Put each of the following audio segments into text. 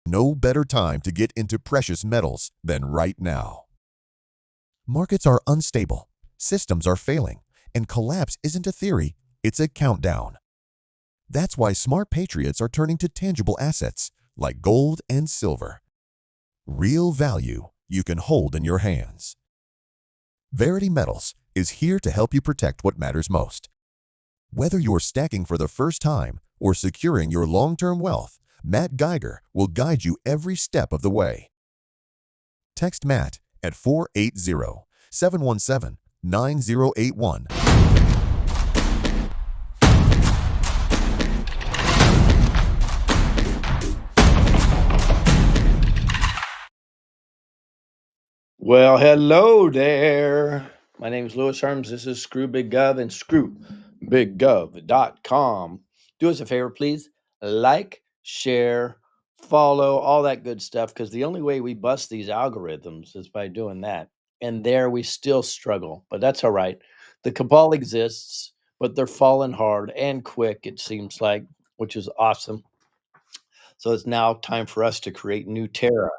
No better time to get into precious metals than right now. Markets are unstable, systems are failing, and collapse isn't a theory, it's a countdown. That's why smart patriots are turning to tangible assets like gold and silver. Real value you can hold in your hands. Verity Metals is here to help you protect what matters most. Whether you're stacking for the first time or securing your long-term wealth, Matt Geiger will guide you every step of the way. Text Matt at 480-717-9081. Well, hello there. My name is Louis Herms. This is Screw Big Gov and screwbiggov.com. Do us a favor, please. Like, share, follow, all that good stuff, because the only way we bust these algorithms is by doing that. And there we still struggle, but that's all right. The cabal exists, but they're falling hard and quick, it seems like, which is awesome. So it's now time for us to create new terra.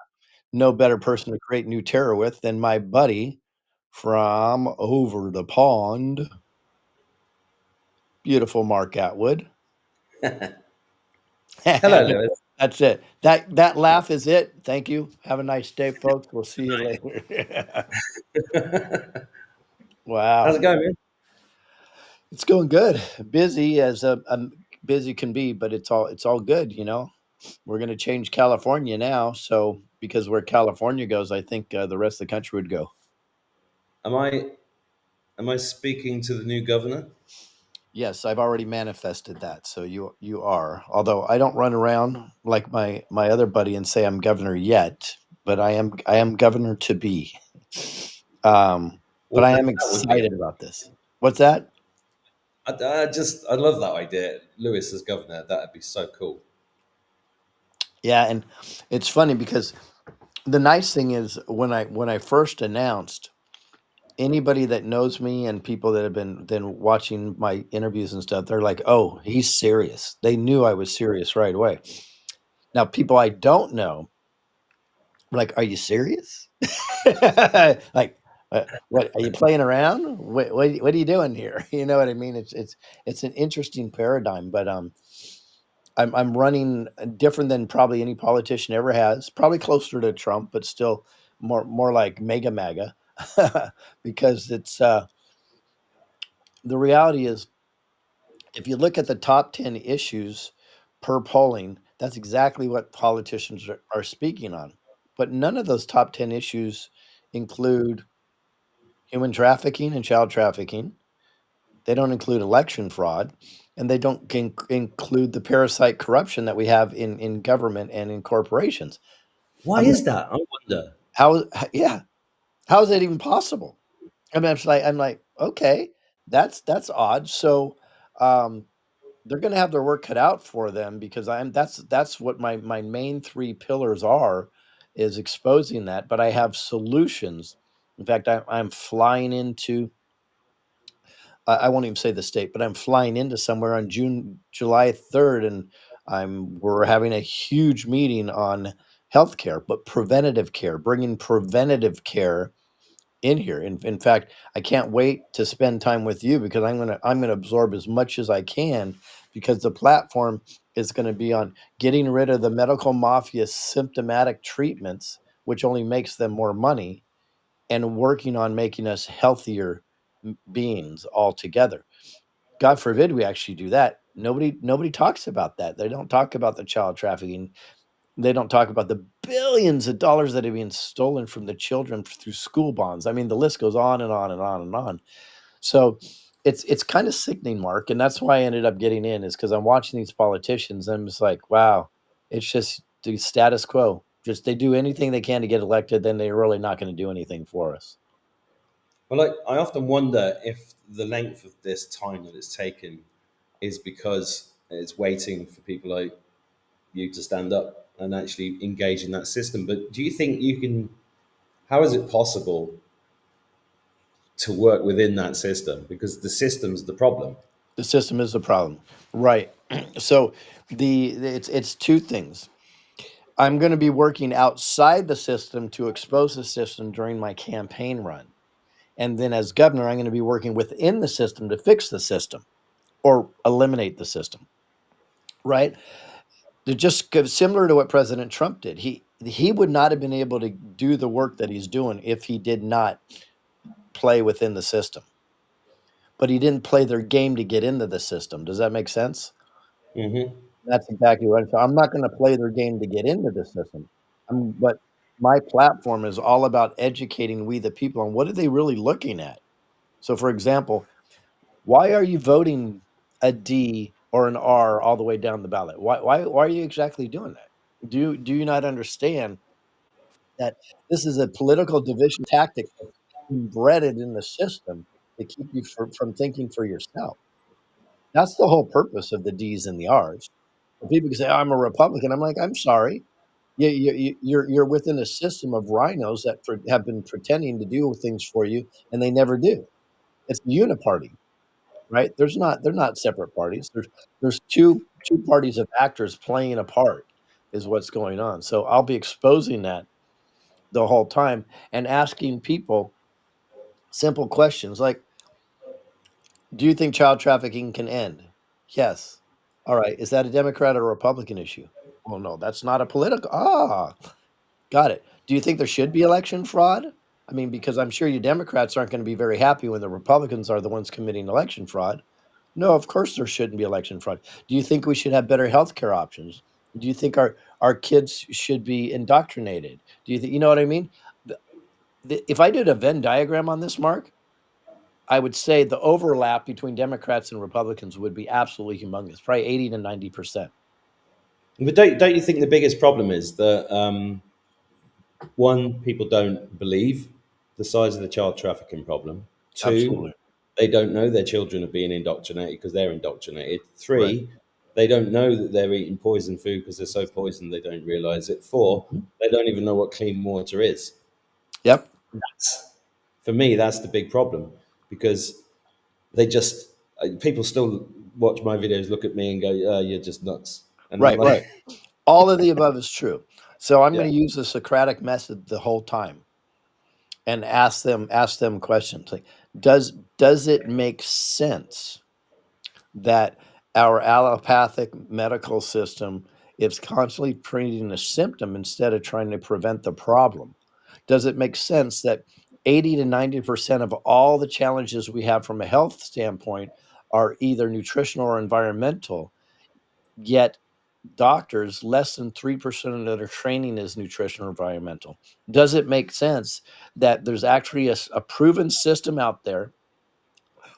No better person to create new terror with than my buddy from over the pond, beautiful Mark Atwood. Hello, Lewis. That's it. That laugh is it. Thank you. Have a nice day, folks. We'll see you later. How's Wow, it going, man? it's going good. Busy as a busy can be, but it's all good. We're going to change California now, so because where California goes, I think the rest of the country would go. Am I am I speaking to the new governor? Yes, I've already manifested that. So you are. Although I don't run around like my other buddy and say I'm governor yet, but I am governor to be. But Well, I that, am that would be. excited about this. What's that? I love that idea. Lewis as governor, that'd be so cool. Yeah, and it's funny because the nice thing is when I first announced, anybody that knows me and people that have been watching my interviews and stuff, they're like, "Oh, he's serious." They knew I was serious right away. Now, people I don't know, like, "Are you serious?" Like, what are you playing around? What are you doing here? You know what I mean? It's an interesting paradigm, but I'm running different than probably any politician ever has. Probably closer to Trump, but still more like mega MAGA, because it's the reality is if you look at the top 10 issues per polling, that's exactly what politicians are speaking on. But none of those top 10 issues include human trafficking and child trafficking. They don't include election fraud, and they don't include the parasite corruption that we have in government and in corporations. Why I'm like, is that? I wonder. yeah, how is that even possible? I mean, I'm like, okay, that's odd. So, um, they're going to have their work cut out for them because that's what my main three pillars are, is exposing that. But I have solutions. In fact, I'm flying into, I won't even say the state, but I'm flying into somewhere on July 3rd, and we're having a huge meeting on healthcare, but preventative care, bringing preventative care in here. In fact, I can't wait to spend time with you because I'm gonna absorb as much as I can, because the platform is going to be on getting rid of the medical mafia symptomatic treatments, which only makes them more money, and working on making us healthier beings altogether. God forbid we actually do that. Nobody talks about that. They don't talk about the child trafficking. They don't talk about the billions of dollars that are being stolen from the children through school bonds. I mean, the list goes on and on and on and on. So it's kind of sickening, Mark, and that's why I ended up getting in, is because I'm watching these politicians. And I'm just like, wow, it's just the status quo. Just they do anything they can to get elected, then they're really not going to do anything for us. Well, I often wonder if the length of this time that it's taken is because it's waiting for people like you to stand up and actually engage in that system. But do you think you can? How is it possible to work within that system? Because the system's the problem. The system is the problem, right? So it's two things. I'm going to be working outside the system to expose the system during my campaign run. And then as governor, I'm going to be working within the system to fix the system or eliminate the system, right? To just similar to what President Trump did. He would not have been able to do the work that he's doing if he did not play within the system. But he didn't play their game to get into the system. Does that make sense? Hmm. That's exactly right. So I'm not going to play their game to get into the system. But my platform is all about educating we the people on what are they really looking at. So, for example, why are you voting a D or an R all the way down the ballot? Why are you exactly doing that? Do you not understand that this is a political division tactic that's embedded in the system to keep you from thinking for yourself? That's the whole purpose of the D's and the R's. When people can say, "Oh, I'm a Republican," I'm like, I'm sorry. You're within a system of rhinos that have been pretending to do things for you, and they never do. It's the uniparty, right? They're not separate parties. There's two parties of actors playing a part is what's going on. So I'll be exposing that the whole time and asking people simple questions like, "Do you think child trafficking can end?" Yes. All right. Is that a Democrat or a Republican issue? Well, no, that's not a political. Got it. Do you think there should be election fraud? I mean, because I'm sure you Democrats aren't going to be very happy when the Republicans are the ones committing election fraud. No, of course there shouldn't be election fraud. Do you think we should have better healthcare options? Do you think our kids should be indoctrinated? Do you think you know what I mean? If I did a Venn diagram on this, Mark, I would say the overlap between Democrats and Republicans would be absolutely humongous, probably 80 to 90%. But don't you think the biggest problem is that one, people don't believe the size of the child trafficking problem. Two, Absolutely. they don't know their children are being indoctrinated because they're indoctrinated. Right. Three, they don't know that they're eating poison food because they're so poisoned they don't realize it. Four, Mhm. they don't even know what clean water is. Yep. That's, for me, that's the big problem because they just people still watch my videos, look at me, and go, "You're just nuts," and I'm Right, like, right. All of the above is true. So I'm "Yeah." going to use the Socratic method the whole time and ask them questions like, does it make sense that our allopathic medical system is constantly treating a symptom instead of trying to prevent the problem? Does it make sense that 80 to 90% of all the challenges we have from a health standpoint are either nutritional or environmental, yet doctors, less than 3% of their training is nutrition or environmental? Does it make sense that there's actually a proven system out there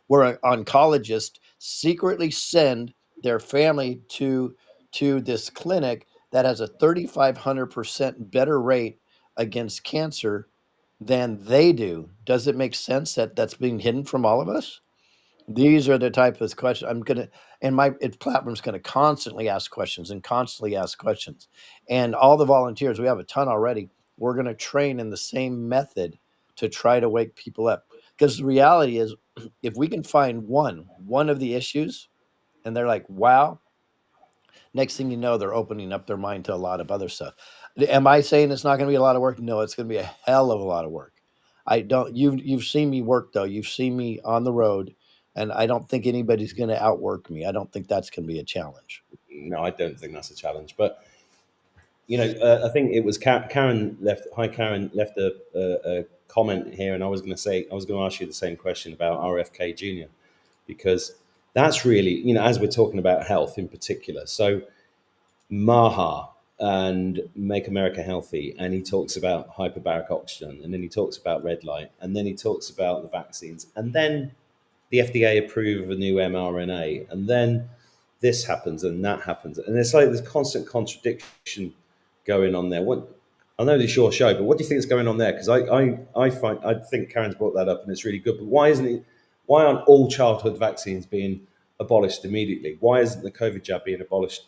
where an oncologist secretly send their family to this clinic that has a 3,500% better rate against cancer than they do? Does it make sense that that's being hidden from all of us? These are the type of questions I'm gonna and my platform's gonna constantly ask questions and constantly ask questions. And all the volunteers, we have a ton already, we're gonna train in the same method to try to wake people up. Because the reality is, if we can find one of the issues and they're like, "Wow," next thing you know, they're opening up their mind to a lot of other stuff. Am I saying it's not gonna be a lot of work? No, it's gonna be a hell of a lot of work. I don't you've seen me work though. You've seen me on the road, and I don't think anybody's gonna outwork me. I don't think that's gonna be a challenge. No, I don't think that's a challenge, but I think it was Karen left. Hi, Karen left a comment here, and I was going to ask you the same question about RFK Jr. because that's really, as we're talking about health in particular. So Maha and Make America Healthy, and he talks about hyperbaric oxygen, and then he talks about red light, and then he talks about the vaccines, and then the FDA approve a new mRNA, and then this happens and that happens, and it's like this constant contradiction going on there. What I know this is your show, but what do you think is going on there? Because I think Karen's brought that up and it's really good. But why isn't it? Why aren't all childhood vaccines being abolished immediately? Why isn't the COVID jab being abolished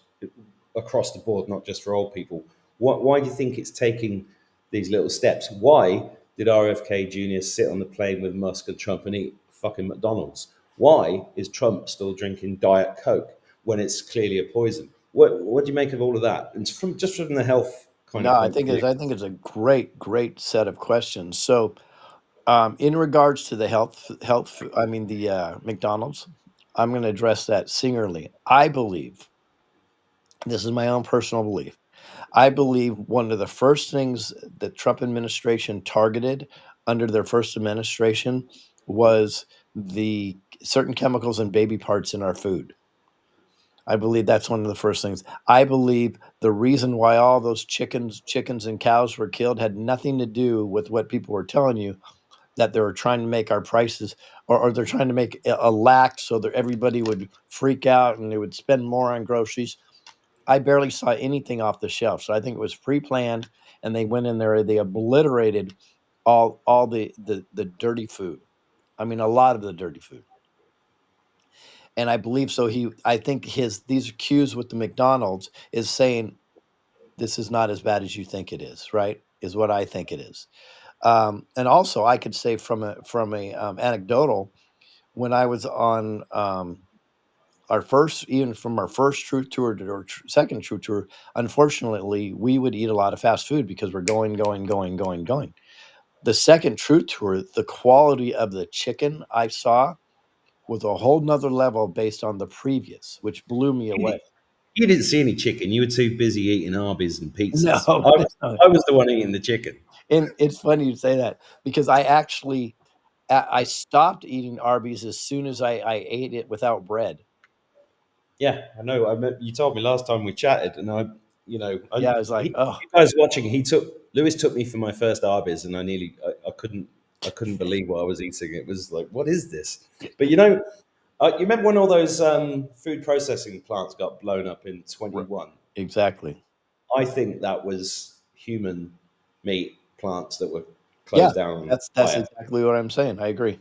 across the board, not just for old people? Why do you think it's taking these little steps? Why did RFK Jr. sit on the plane with Musk and Trump and eat fucking McDonald's? Why is Trump still drinking Diet Coke when it's clearly a poison? What do you make of all of that? And from just from the health kind No, of point of view. I think it's a great set of questions. So, in regards to the I mean the McDonald's, I'm going to address that singularly. I believe this is my own personal belief. I believe one of the first things the Trump administration targeted under their first administration was the certain chemicals and baby parts in our food. I believe that's one of the first things. I believe the reason why all those chickens and cows were killed had nothing to do with what people were telling you, that they were trying to make our prices, or they're trying to make a lack so that everybody would freak out and they would spend more on groceries. I barely saw anything off the shelf, so I think it was pre-planned, and they went in there, they obliterated all the dirty food. I mean, a lot of the dirty food. And I believe so I think his these cues with the McDonald's is saying, "This is not as bad as you think it is," right? Is what I think it is. And also, I could say from a, anecdotal, when I was on, even from our first troop tour to our second troop tour, unfortunately, we would eat a lot of fast food because we're going, going, going, going, going. The second troop tour, the quality of the chicken I saw was a whole nother level based on the previous, which blew me You away. you didn't see any chicken. You were too busy eating Arby's and pizzas. No, no. I was the one eating the chicken. And it's funny you say that because I stopped eating Arby's as soon as I ate it without bread. Yeah, I know. You told me last time we chatted, and Yeah, I was like, oh, you guys watching. Lewis took me for my first Arby's, and I couldn't believe what I was eating. It was like, what is this? But you remember when all those food processing plants got blown up in r- 21? exactly. I think that was human meat plants that were Yeah, closed down on that's fire. exactly what I'm saying. I agree.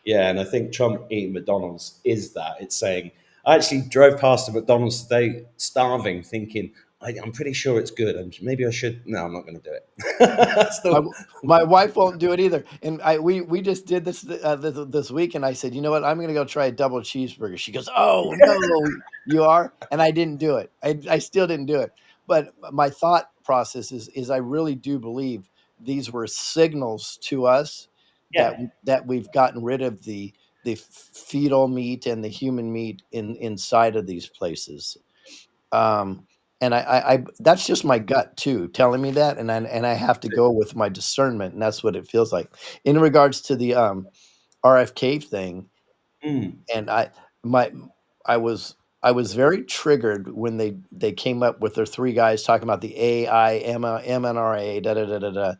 Yeah, and I think Trump eating McDonald's is that. It's saying, I actually drove past a McDonald's today, starving, thinking, I'm pretty sure it's good. And maybe I should. No, I'm not going to do it. My Still, my wife won't do it either, and we just did this week, and I said, you know what, I'm gonna go try a double cheeseburger. She goes, oh no, you are, and I didn't do it. I still didn't do it. But my thought process is I really do believe these were signals to us that yeah. we've gotten rid of the fetal meat and the human meat inside of these places. Um, and I that's just my gut too telling me that, and I have to go with my discernment, and that's what it feels like. In regards to the, RFK thing, Mm, and my I was very triggered when they came up with their 3 guys talking about the AI, MNRA, da da da da da.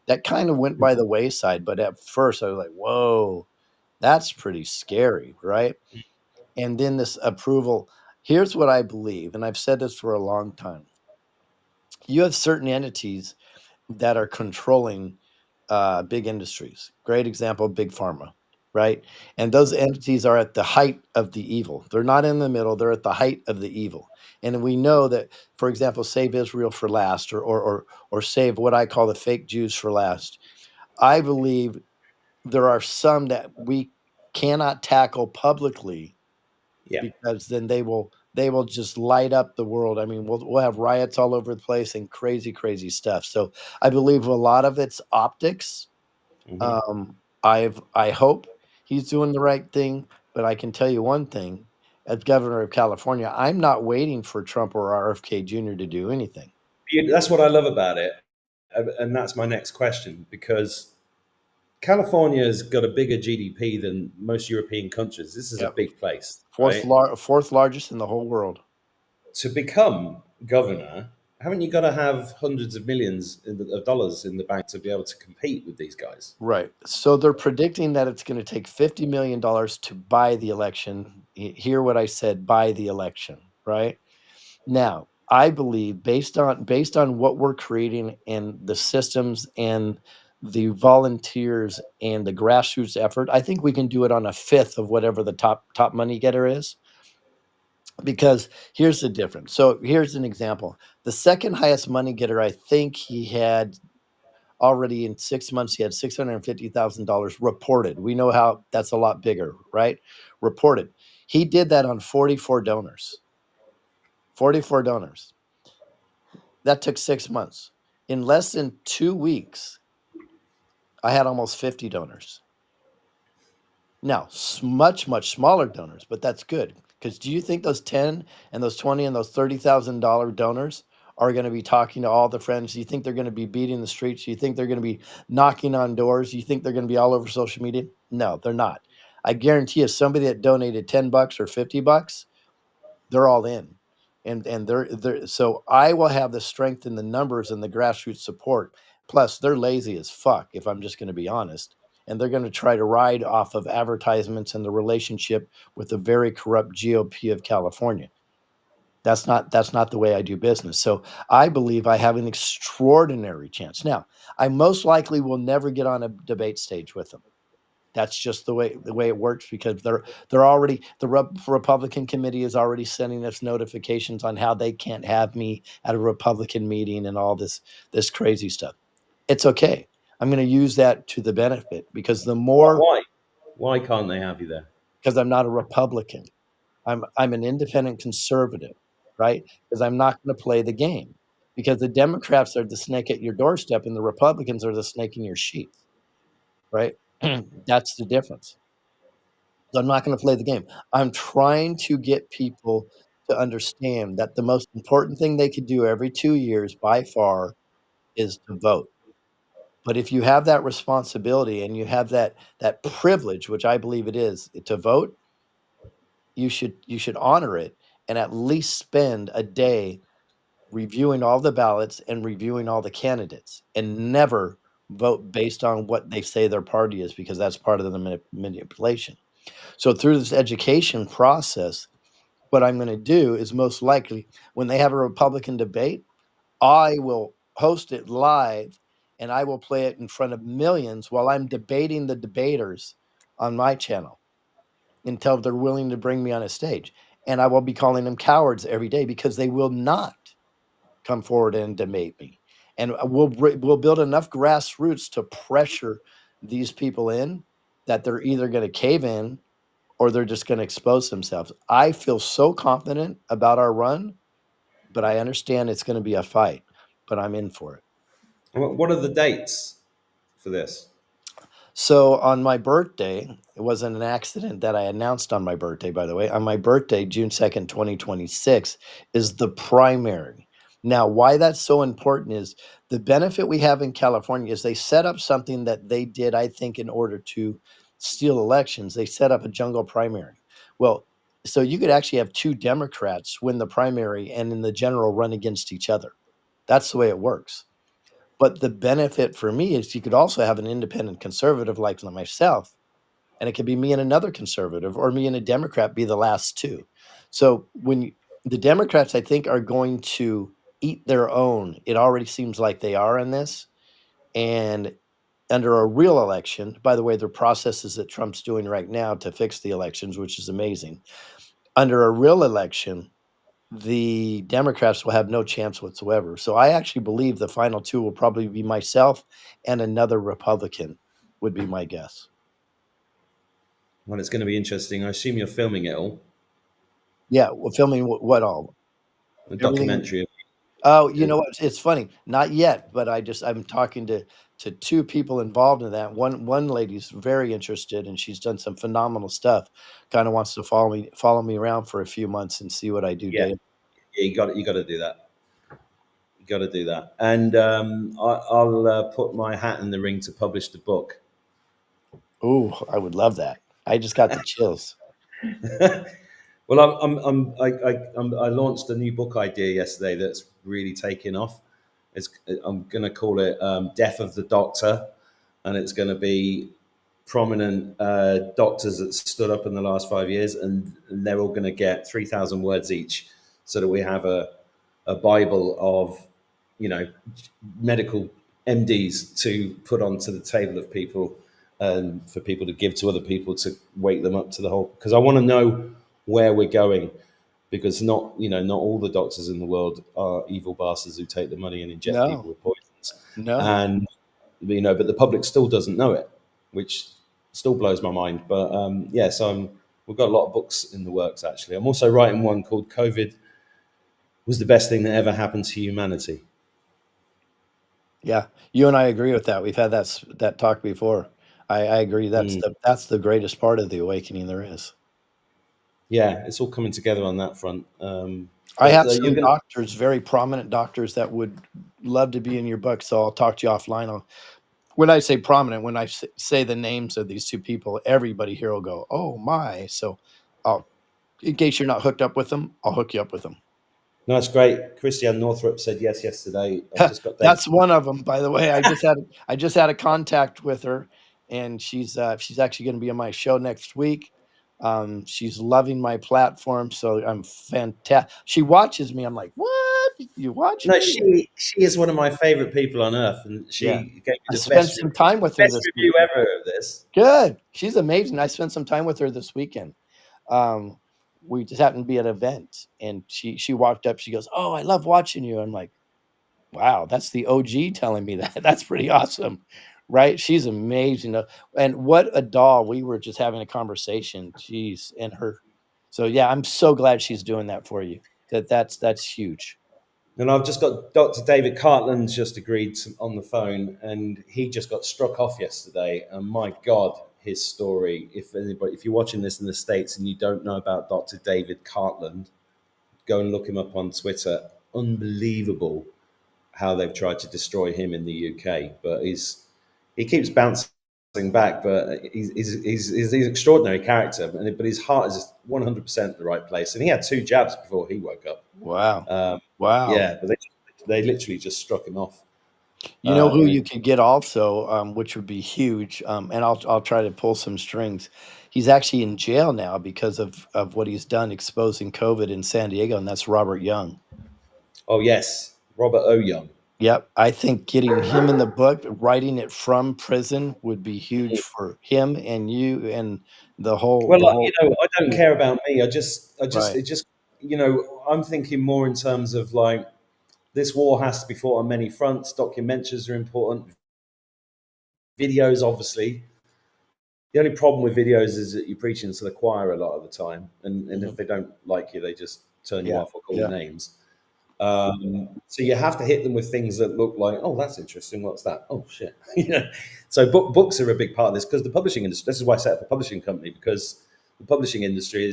That kinda went by the wayside, but at first I was like, "Whoa, that's pretty scary," right? And then this approval, here's what I believe, and I've said this for a long time. You have certain entities that are controlling, big industries. Great example, big pharma, right? And those entities are at the height of the evil. They're not in the middle, they're at the height of the evil. And we know that, for example, Save Israel for Last, or save what I call the fake Jews for last. I believe there are some that we cannot tackle publicly yeah. because then they will just light up the world. I mean, we'll have riots all over the place and crazy, crazy stuff. So I believe a lot of it's optics. Hmm. I hope he's doing the right thing, but I can tell you one thing: as governor of California, I'm not waiting for Trump or RFK Jr. to do anything. That's what I love about it. And that's my next question because California's got a bigger GDP than most European countries. This is a Yep, big place, fourth right? fourth largest in the whole world. To become governor, haven't you got to have hundreds of millions of dollars in the bank to be able to compete with these guys? Right. So they're predicting that it's going to take $50 million to buy the election. Hear what I said, buy the election, right? Now, I believe based on what we're creating and the systems and the volunteers and the grassroots effort, I think we can do it on a fifth of whatever the top money getter is. Because here's the difference. So here's an example. The second highest money getter, I think he had already in 6 months, he had $650,000 reported. We know how that's a lot bigger, right? Reported. He did that on 44 donors. 44 donors. That took 6 months. In less than 2 weeks, I had almost 50 donors. Now, much, much smaller donors, but that's good. Because do you think those 10 and those 20 and those $30,000 donors are going to be talking to all the friends? Do you think they're going to be beating the streets? Do you think they're going to be knocking on doors? Do you think they're going to be all over social media? No, they're not. I guarantee you, somebody that donated $10 or $50, they're all in. And they're so I will have the strength in the numbers and the grassroots support. Plus, they're lazy as fuck, if I'm just going to be honest. And they're going to try to ride off of advertisements and the relationship with the very corrupt GOP of California. That's not the way I do business. So I believe I have an extraordinary chance. Now, I most likely will never get on a debate stage with them. That's just the way it works, because they're already Republican committee is already sending us notifications on how they can't have me at a Republican meeting and all this crazy stuff. It's okay. I'm going to use that to the benefit, because the more Why? Why can't they have you there? because I'm not a Republican. I'm an independent conservative, right? Because I'm not going to play the game, because the Democrats are the snake at your doorstep and the Republicans are the snake in your sheets, right? That's the difference. So I'm not going to play the game. I'm trying to get people to understand that the most important thing they could do every 2 years by far is to vote. But if you have that responsibility and you have that privilege, which I believe it is, to vote, you should honor it and at least spend a day reviewing all the ballots and reviewing all the candidates, and never vote based on what they say their party is, because that's part of the manipulation. So through this education process, what I'm going to do is, most likely, when they have a Republican debate, I will host it live and I will play it in front of millions while I'm debating the debaters on my channel until they're willing to bring me on a stage. And I will be calling them cowards every day, because they will not come forward and debate me. And we'll build enough grassroots to pressure these people in, that they're either going to cave in or they're just going to expose themselves. I feel so confident about our run, but I understand it's going to be a fight, but I'm in for it. What are the dates for this? So on my birthday, it wasn't an accident that I announced on my birthday, by the way. On my birthday, June 2nd, 2026, is the primary. Now, why that's so important is the benefit we have in California is they set up something that they did, I think, in order to steal elections. They set up a jungle primary. Well, so you could actually have two Democrats win the primary and in the general run against each other. That's the way it works. But the benefit for me is you could also have an independent conservative like myself, and it could be me and another conservative, or me and a Democrat be the last two. So the Democrats, I think, are going to eat their own. It already seems like they are in this. And under a real election, by the way, there are processes that Trump's doing right now to fix the elections, which is amazing. Under a real election, the Democrats will have no chance whatsoever. So I actually believe the final two will probably be myself and another Republican, would be my guess. Well, it's going to be interesting. I assume you're filming it all. Yeah, well, filming what all? A Everything. documentary. Oh, you know what? It's funny. Not yet, but I'm talking to two people involved in that. One lady's very interested, and she's done some phenomenal stuff. Kind of wants to follow me around for a few months and see what I do Yeah, daily. yeah, you got to do that. You got to do that. And I'll put my hat in the ring to publish the book. Ooh, I would love that. I just got the chills. Well, I launched a new book idea yesterday that's really taken off. I'm going to call it "Death of the Doctor," and it's going to be prominent doctors that stood up in the last 5 years, and they're all going to get 3,000 words each, so that we have a bible of, medical MDs to put onto the table of people, and for people to give to other people to wake them up to the whole. Because I want to know where we're going, because not all the doctors in the world are evil bastards who take the money and inject No, people with poisons, no. and but the public still doesn't know it, which still blows my mind. But yeah, so we've got a lot of books in the works. Actually, I'm also writing one called "COVID was the best thing that ever happened to humanity." Yeah, you and I agree with that. We've had that talk before. I agree. Mm. That's the greatest part of the awakening there is. Yeah, it's all coming together on that front. I have You're some going. doctors, very prominent doctors, that would love to be in your book. So I'll talk to you offline. When I say prominent, when I say the names of these two people, everybody here will go, "Oh my!" So, I'll, in case you're not hooked up with them, I'll hook you up with them. No, that's great. Christiane Northrup said yes yesterday. I've just got David. That's one of them, by the way. I just had a contact with her, and she's actually gonna be on my show next week. She's loving my platform, so I'm fantastic. She watches me. I'm like, "What? You watch No, me?" she is one of my favorite people on earth, and Yeah. she gave me I the spent some time with her best this review weekend. ever of this. Good. She's amazing. I spent some time with her this weekend. Um, we just happened to be at an event, and she walked up, she goes, "Oh, I love watching you." I'm like, wow, that's the OG telling me that. That's pretty awesome, right? She's amazing, and what a doll. We were just having a conversation. Jeez, and her. So yeah, I'm so glad she's doing that for you. That's huge. And I've just got Dr. David Cartland's just agreed on the phone, and he just got struck off yesterday. And my God, his story! If you're watching this in the States and you don't know about Dr. David Cartland, go and look him up on Twitter. Unbelievable how they've tried to destroy him in the UK, but he keeps bouncing back. But he's an extraordinary character, but his heart is 100% the right place. And he had 2 jabs before he woke up. Wow, Um, wow. yeah, but they literally just struck him off. You know who And you could get also, which would be huge, and I'll try to pull some strings. He's actually in jail now because of what he's done exposing COVID in San Diego, and that's Robert Young. oh yes, Robert O. Young. Yep, I think getting him in the book, writing it from prison would be huge for him and you and Well, the whole I don't yeah, care about me. right. It just, I'm thinking more in terms of like this war has to be fought on many fronts. Documentaries are important. Videos, obviously. The only problem with videos is that you're preaching to the choir a lot of the time, and if Mhm. they don't like you, they just turn you Yeah, off or call you yeah, names. So you have to hit them with things that look like, oh, that's interesting. What's that? Oh shit. So books are a big part of this because the publishing industry. This is why I set up a publishing company, because the publishing industry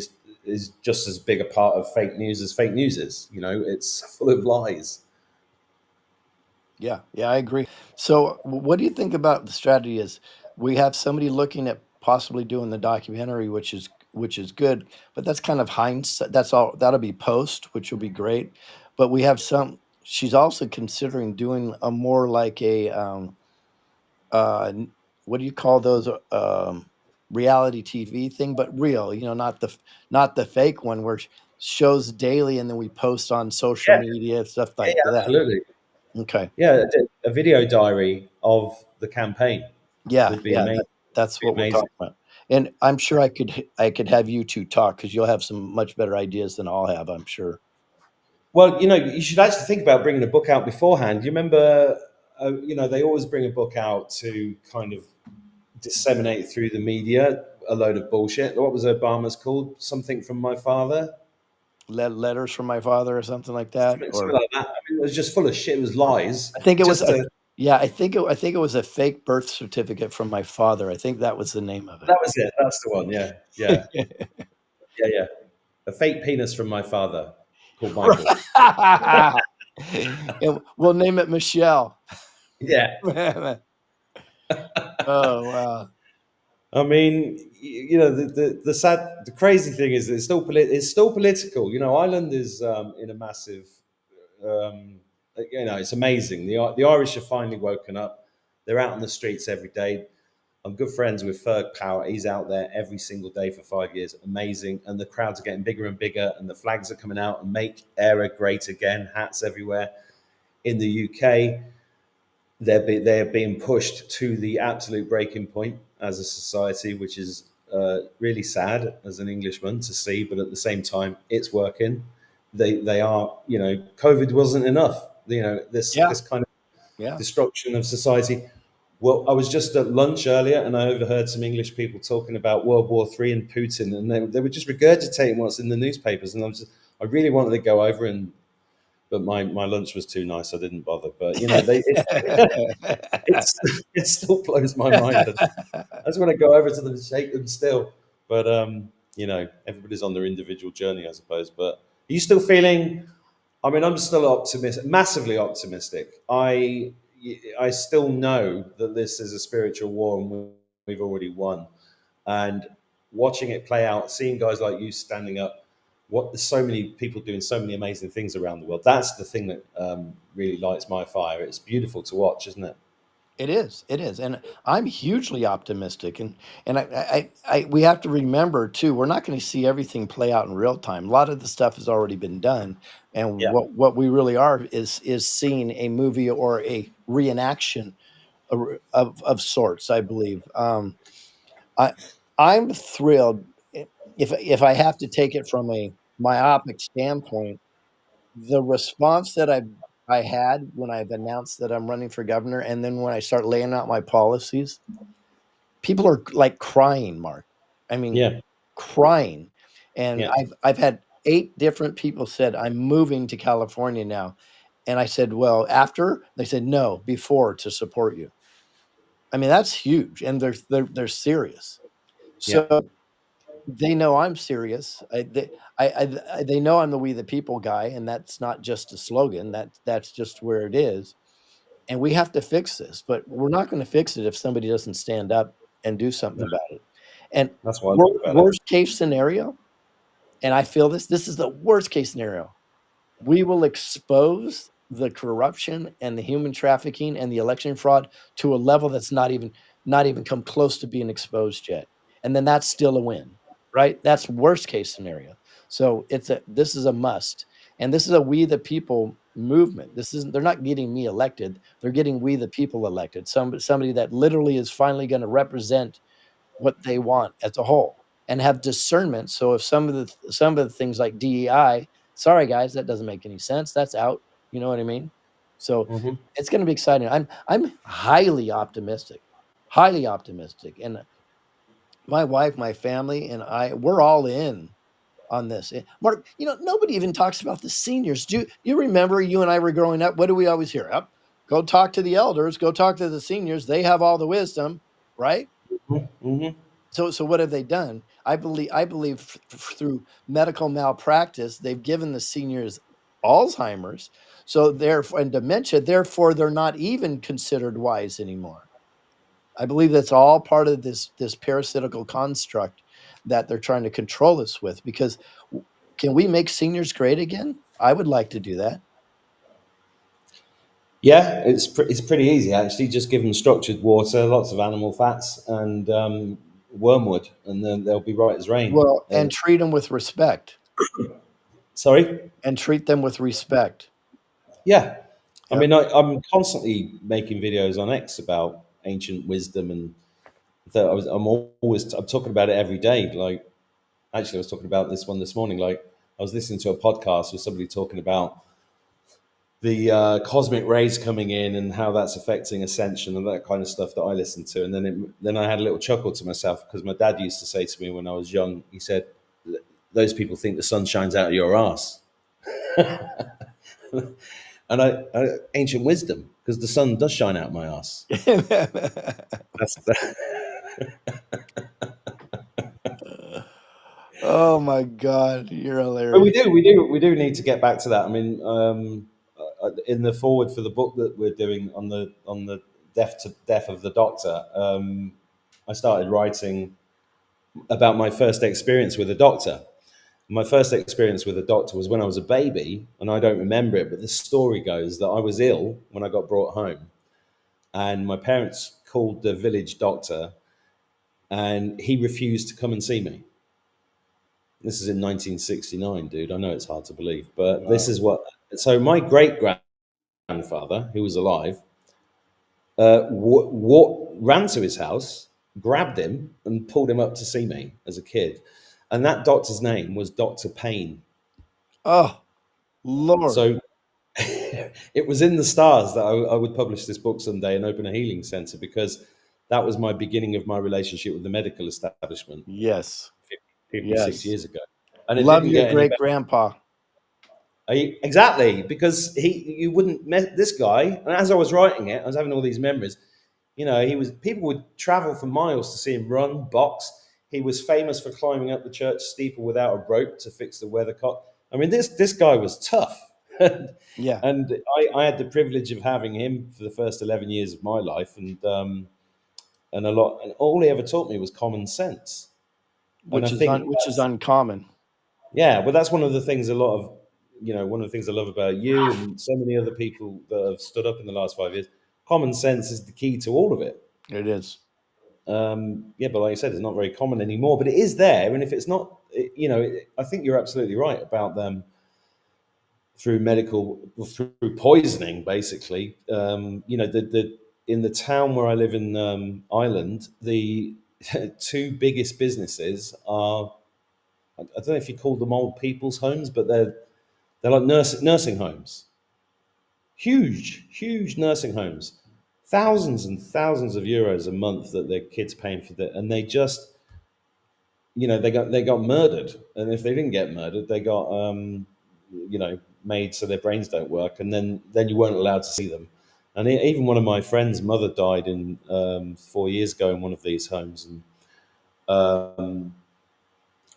is just as big a part of fake news as fake news is. It's full of lies. yeah, yeah, I agree. So, what do you think about the strategy is we have somebody looking at possibly doing the documentary, which is good, but that's kind of hindsight. That's all that'll be post, which will be great. But we have some she's also considering doing a more like a what do you call those reality TV thing, but real, not the fake one where shows daily and then we post on social Yeah, media, stuff yeah, like yeah, that. absolutely. Okay. Yeah, a video diary of the campaign Yeah, would be yeah, amazing. that's Be what we're amazing. talking about. And I'm sure I could have you 2 talk because 'cause you'll have some much better ideas than I'll have, I'm sure. Well, you should actually think about bringing a book out beforehand. You remember, they always bring a book out to kind of disseminate through the media a load of bullshit. What was Obama's called? Something from my father? Letters from my father or something like that, Something or like that. I mean, it was just full of shit. It was lies. I think it was Just a to, yeah, I think it was a fake birth certificate from my father. I think that was the name of that was it. That's the one. Yeah, yeah, it. yeah, yeah. A fake penis from my father called Michael. Right. And we'll name it Michelle. Yeah. Oh, wow. I mean, the crazy thing is that it's still political. Ireland is in a massive. Um, it's amazing. The Irish have finally woken up. They're out on the streets every day. I'm good friends with Ferg Power. He's out there every single day for 5 years. Amazing, and the crowds are getting bigger and bigger, and the flags are coming out and make era great again. Hats everywhere. In the UK, they're being pushed to the absolute breaking point as a society, which is really sad as an Englishman to see. But at the same time, it's working. They are, COVID wasn't enough. Yeah, This kind of yeah. destruction of society. Well, I was just at lunch earlier, and I overheard some English people talking about World War III and Putin, and they were just regurgitating what's in the newspapers. And I really wanted to go over and but my lunch was too nice. I didn't bother. But it's it still blows my mind. I just want to go over to them and shake them still. But everybody's on their individual journey, I suppose. But are you still feeling? I mean, I'm still optimistic, massively optimistic. I still know that this is a spiritual war and we've already won. And watching it play out, seeing guys like you standing up, there's so many people doing so many amazing things around the world. That's the thing that really lights my fire. It's beautiful to watch, isn't it? It is, and I'm hugely optimistic, and we have to remember too, we're not going to see everything play out in real time. A lot of the stuff has already been done, and Yeah, what we really are is seeing a movie or a reenaction of sorts. I believe. I I'm thrilled if I have to take it from a myopic standpoint. The response that I had when I've announced that I'm running for governor, and then when I start laying out my policies, people are, like, crying, Mark. I mean, yeah, crying, and yeah, I've had 8 different people said, "I'm moving to California now," and I said, "Well, after?" They said, "No, before, to support you." I mean, that's huge, and they're serious. yeah. So, they know I'm serious. They know I'm the "We the People" guy, and that's not just a slogan, that's just where it is, and we have to fix this, but we're not gonna fix it if somebody doesn't stand up and do something No, about it, and that's why I love about it. worst case scenario, and I feel this is the worst case scenario, we will expose the corruption and the human trafficking and the election fraud to a level that's not even come close to being exposed yet, and then that's still a win, right? That's worst case scenario. So this is a must, and this is a "We the People" movement. This isn't They're not getting me elected, they're getting "We the People" elected. Somebody that literally is finally gonna represent what they want as a whole and have discernment. So if some of the things like DEI, sorry guys, that doesn't make any sense. That's out. You know what I mean? So Hmm. it's going to be exciting. I'm highly optimistic, and my wife, my family, and we're all in on this. Mark, nobody even talks about the seniors. Do you remember you and I were growing up? What do we always hear? Up, go talk to the elders. Go talk to the seniors. They have all the wisdom, right? Hmm. So what have they done? I believe through medical malpractice, they've given the seniors Alzheimer's, so therefore and dementia, therefore they're not even considered wise anymore. I believe that's all part of this parasitical construct that they're trying to control us with. Because can we make seniors great again? I would like to do that. Yeah, it's pretty easy actually. Just give them structured water, lots of animal fats, and wormwood, and then they'll be right as rain. Well, and treat them with respect. Sorry. And treat them with respect. Yeah, I Yep. mean, I'm constantly making videos on X about ancient wisdom, and that I'm talking about it every day. Like, actually, I was talking about this one this morning. Like, I was listening to a podcast with somebody talking about the cosmic rays coming in and how that's affecting ascension and that kind of stuff that I listen to. And then I had a little chuckle to myself because my dad used to say to me when I was young, he said, "Those people think the sun shines out of your ass." And ancient wisdom, because the sun does shine out my ass. That's Oh my god, you're But hilarious. we do need to get back to that. I mean, in the forward for the book that we're doing on the death of the Doctor, I started writing about my first experience with a doctor. My first experience with a doctor was when I was a baby, and I don't remember it, but the story goes that I was ill when I got brought home, and my parents called the village doctor, and he refused to come and see me. This is in 1969, dude. I know it's hard to believe, but this Wow. is what. So my great grandfather, who was alive, ran to his house, grabbed him, and pulled him up to see me as a kid. And that doctor's name was Dr. Payne. Oh, Lord. So it was in the stars that I would publish this book someday and open a healing center, because that was my beginning of my relationship with the medical establishment Yes. 56 Yes. years ago. And it Love didn't your get any great better. grandpa. Exactly, because you wouldn't met this guy, and as I was writing it, I was having all these memories. You know, people would travel for miles to see him run, box. He was famous for climbing up the church steeple without a rope to fix the weathercock. I mean, this guy was tough, and Yeah, I had the privilege of having him for the first 11 years of my life, and all he ever taught me was common sense. And I think which is uncommon. yeah, but that's one of the things one of the things I love about you and so many other people that have stood up in the last 5 years. Common sense is the key to all of it. It is. Yeah, but like I said, it's not very common anymore, but it is there. And if it's not, I think you're absolutely right about them through poisoning, basically. The in the town where I live in Ireland, the two biggest businesses are, I don't know if you call them old people's homes, but they're like nursing homes, huge nursing homes, thousands and thousands of euros a month that their kids paying for that, and they just, they got murdered, and if they didn't get murdered, they got made so their brains don't work, and then you weren't allowed to see them. And even one of my friends' mother died in 4 years ago in one of these homes, and um,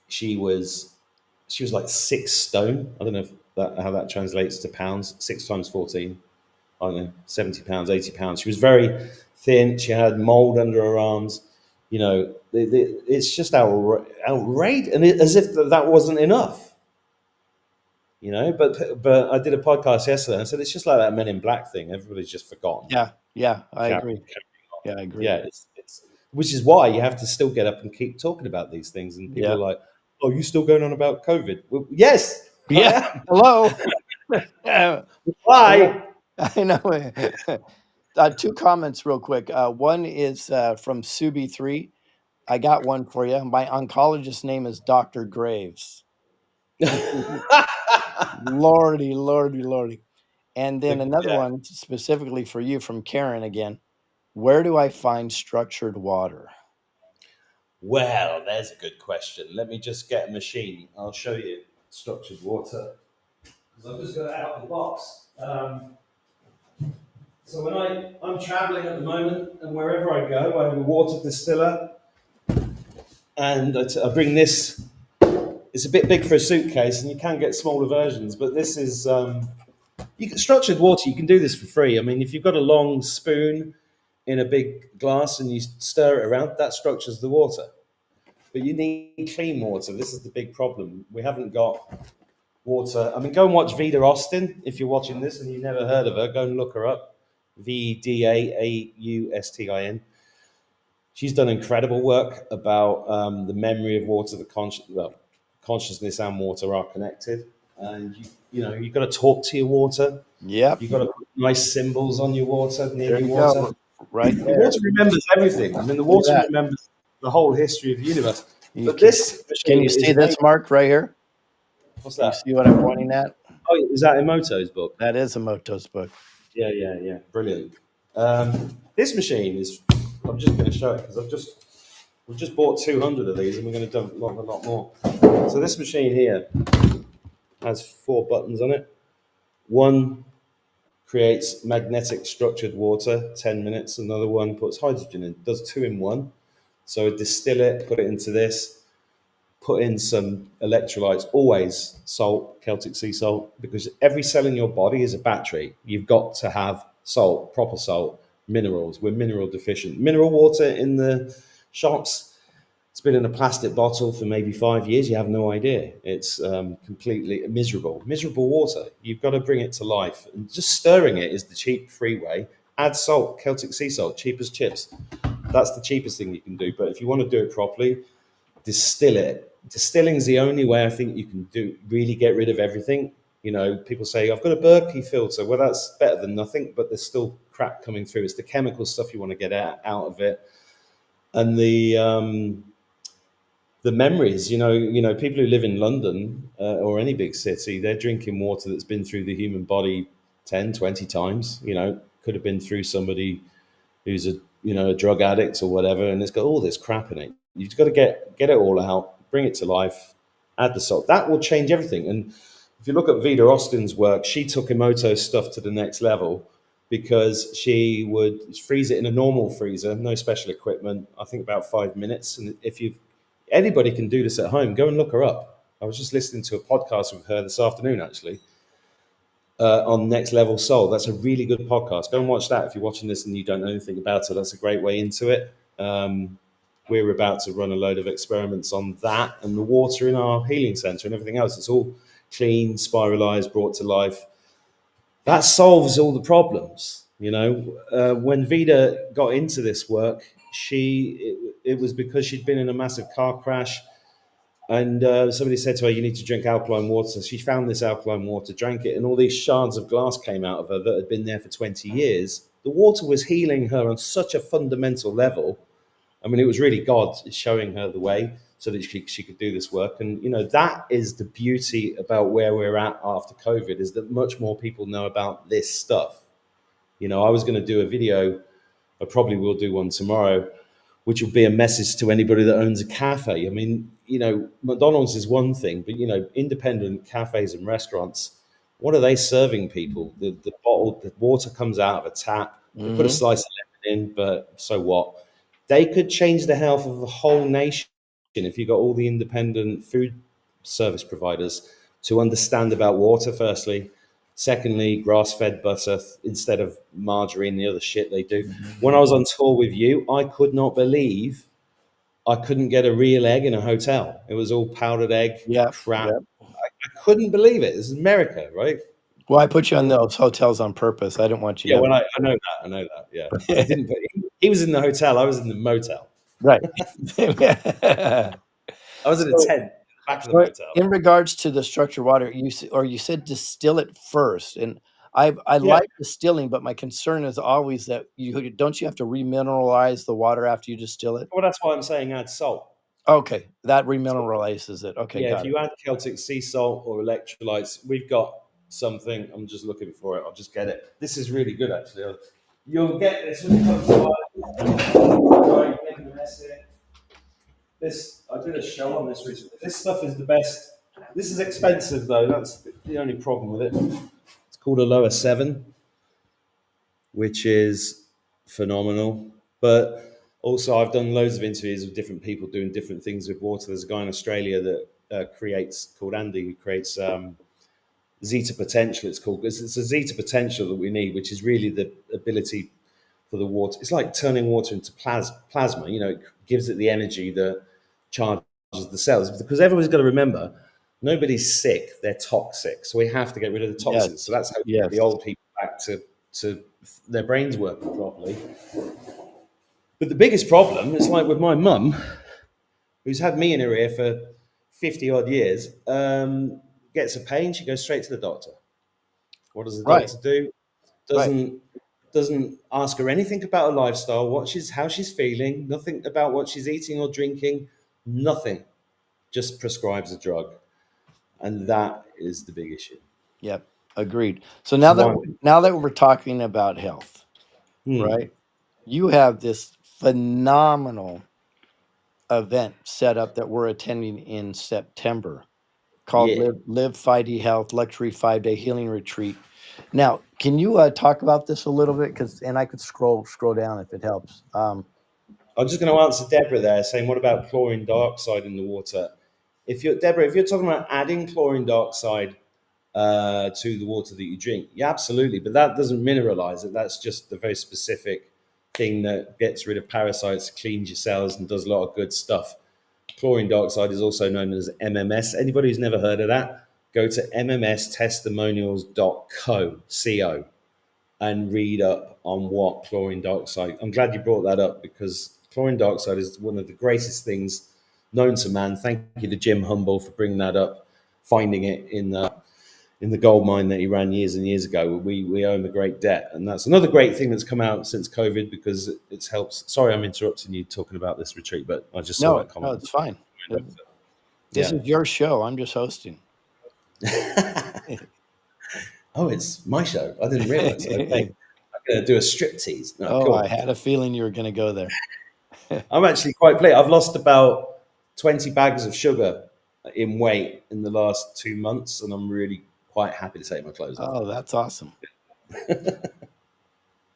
she was she was like 6 stone. I don't know how that translates to pounds. 6 times 14. I don't know, 70 pounds, 80 pounds. She was very thin. She had mold under her arms. It's just outrageous, and as if that wasn't enough. But I did a podcast yesterday and I said it's just like that Men in Black thing. Everybody's just forgotten. Yeah, I Carry- agree. Yeah, I agree. Yeah, it's which is why you have to still get up and keep talking about these things. And people Yeah. are like, "Oh, you still going on about COVID?" Well, yes, Yeah. I am. Hello. Hello. Why? I know. Two comments real quick. One is from Subi3. I got one for you. My oncologist name is Dr. Graves. Lordy, lordy, lordy. And then another Yeah. one specifically for you from Karen again. Where do I find structured water? Well, there's a good question. Let me just get a machine. I'll show you structured water because I've just got it out of the box. So when I'm traveling at the moment, and wherever I go, I have a water distiller, and I bring this. It's a bit big for a suitcase, and you can get smaller versions, but this is structured water. You can do this for free. I mean, if you've got a long spoon in a big glass and you stir it around, that structures the water. But you need clean water. This is the big problem. We haven't got water. I mean, go and watch Vida Austin if you're watching this and you've never heard of her. Go and look her up. VdaAustin. She's done incredible work about the memory of water, consciousness and water are connected. And you've got to talk to your water. Yep. You've got to put nice symbols on your water, near There your you water. go. Right The there. water remembers everything. I mean, the water that. remembers the whole history of the universe. You But can, this can machine you see is this made. mark right here? What's You that? see what I'm pointing at? Oh, is that Emoto's book? That is a Moto's book. Yeah. Brilliant. This machine is. I'm just going to show it because we've just bought 200 of these and we're going to do a lot more. So this machine here has 4 buttons on it. One creates magnetic structured water, 10 minutes. Another one puts hydrogen in, does 2 in 1. So distill it, put it into this, put in some electrolytes, always salt, Celtic sea salt, because every cell in your body is a battery. You've got to have salt, proper salt, minerals. We're mineral deficient. Mineral water in the shops, it's been in a plastic bottle for maybe 5 years. You have no idea. It's completely miserable. Miserable water. You've got to bring it to life. And just stirring it is the cheap, free way. Add salt, Celtic sea salt, cheap as chips. That's the cheapest thing you can do. But if you want to do it properly, distill it. Distilling is the only way I think you can really get rid of everything. People say, I've got a Berkey filter. Well, that's better than nothing, but there's still crap coming through. It's the chemical stuff you want to get out of it. And the memories, people who live in London or any big city, they're drinking water that's been through the human body 10, 20 times. Could have been through somebody who's a drug addict or whatever, and it's got all this crap in it. You've got to get it all out, bring it to life, add the salt. That will change everything. And if you look at Vida Austin's work, she took Emoto stuff to the next level because she would freeze it in a normal freezer, no special equipment, I think about 5 minutes. And if you anybody can do this at home, go and look her up. I was just listening to a podcast with her this afternoon, actually, on Next Level Soul. That's a really good podcast. Go and watch that if you're watching this and you don't know anything about it. That's a great way into it. We're about to run a load of experiments on that and the water in our healing center and everything else. It's all clean, spiralized, brought to life. That solves all the problems. When Vida got into this work, it was because she'd been in a massive car crash, and somebody said to her, "You need to drink alkaline water." So she found this alkaline water, drank it, and all these shards of glass came out of her that had been there for 20 years. The water was healing her on such a fundamental level. I mean, it was really God showing her the way so that she could do this work. And, that is the beauty about where we're at after COVID, is that much more people know about this stuff. I was going to do a video, I probably will do one tomorrow, which will be a message to anybody that owns a cafe. I mean, McDonald's is one thing, but, independent cafes and restaurants, what are they serving people? The water comes out of a tap. They put a slice of lemon in, but so what? They could change the health of the whole nation if you got all the independent food service providers to understand about water, firstly. Secondly, grass-fed butter instead of margarine, the other shit they do. When I was on tour with you, I could not believe I couldn't get a real egg in a hotel. It was all powdered egg crap. Yep. I couldn't believe it. This is America, right? Well, I put you on those hotels on purpose. I didn't want you Yeah, to. well, I know that. Yeah, I didn't. He was in the hotel. I was in the motel. Right. I was in a So- tent back of the So motel. in regards to the structured water, you said distill it first, and I Yeah. like distilling, but my concern is always that you have to remineralize the water after you distill it. Well, that's why I'm saying add salt. Okay, that remineralizes it. Okay, Yeah, got if it. you add Celtic sea salt or electrolytes, we've got something. I'm just looking for it. I'll just get it. This is really good, actually. You'll get this when it comes to right, making a mess here. This, I did a show on this recently. This stuff is the best. This is expensive, though. That's the only problem with it. It's called a Lower 7, which is phenomenal. But also, I've done loads of interviews with different people doing different things with water. There's a guy in Australia that called Andy, who creates zeta potential. It's a zeta potential that we need, which is really the ability for the water. It's like turning water into plasma. It gives it the energy that charges the cells. Because everyone's got to remember, nobody's sick; they're toxic. So we have to get rid of the toxins. Yes. So that's how we get the old people back to their brains working properly. But the biggest problem is like with my mum, who's had me in her ear for 50 odd years, gets a pain, she goes straight to the doctor. What does the doctor do? Doesn't ask her anything about her lifestyle, how she's feeling, nothing about what she's eating or drinking, nothing. Just prescribes a drug. And that is the big issue. Yep, agreed. So now that we're talking about health, right? You have this phenomenal event set up that we're attending in September called Live 5D Health Luxury 5-Day Healing Retreat. Now, can you talk about this a little bit? And I could scroll down if it helps. I'm just going to answer Deborah there, saying, what about chlorine dioxide in the water? Deborah, if you're talking about adding chlorine dioxide to the water that you drink, yeah, absolutely. But that doesn't mineralize it. That's just the very specific thing that gets rid of parasites, cleans your cells, and does a lot of good stuff. Chlorine dioxide is also known as MMS. Anybody who's never heard of that, go to mmstestimonials.co and read up on what chlorine dioxide. I'm glad you brought that up, because chlorine dioxide is one of the greatest things known to man. Thank you to Jim Humble for bringing that up, finding it in the gold mine that he ran years and years ago. We owe him a great debt. And that's another great thing that's come out since COVID, because it's helped. Sorry, I'm interrupting you talking about this retreat, but I just saw that comment. No, it's fine. This is your show. I'm just hosting. Oh, it's my show. I didn't realize. Okay. I'm going to do a striptease. Cool. I had a feeling you were going to go there. I'm actually quite pleased. I've lost about 20 bags of sugar in weight in the last 2 months, and I'm really quite happy to take my clothes off. Oh, that's awesome. That